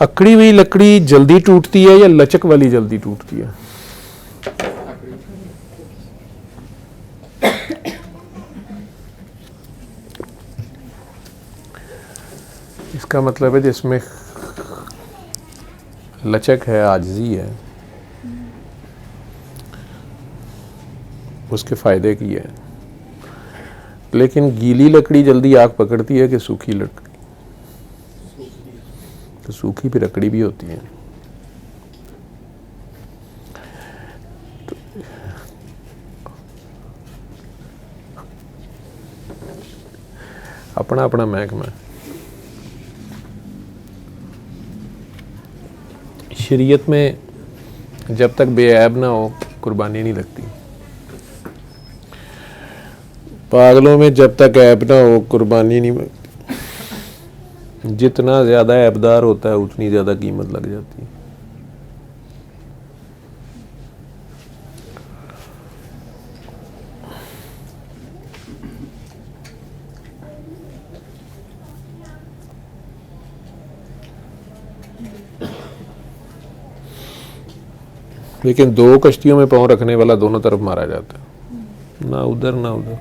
अकड़ी हुई लकड़ी जल्दी टूटती है या लचक वाली जल्दी टूटती है? इसका मतलब है जिसमें लचक है, आजिज़ी है, उसके फ़ायदे की है। लेकिन गीली लकड़ी जल्दी आग पकड़ती है कि सूखी लकड़ी? तो सूखी भी लकड़ी भी होती है। तो अपना अपना महकमा। शरीयत में जब तक बेऐब ना हो कुर्बानी नहीं लगती। पागलों में जब तक ऐब ना हो कुर्बानी नहीं लगती। जितना ज़्यादा ऐबदार होता है उतनी ज़्यादा कीमत लग जाती है। लेकिन दो कश्तियों में पाँव रखने वाला दोनों तरफ मारा जाता है, ना उधर ना उधर।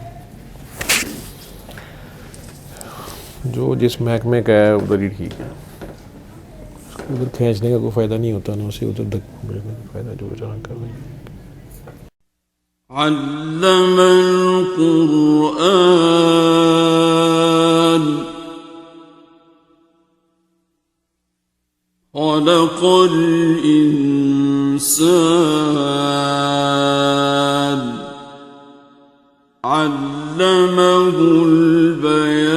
जो जिस महकमे का है उधर ही ठीक है। उधर खींचने का कोई फ़ायदा नहीं होता, ना उसे उधर धक्का का फ़ायदा जो जहाँ कर रहे हैं। अल्लमल कुरआन खलक़ल इंसान अल्लमहुल बयान।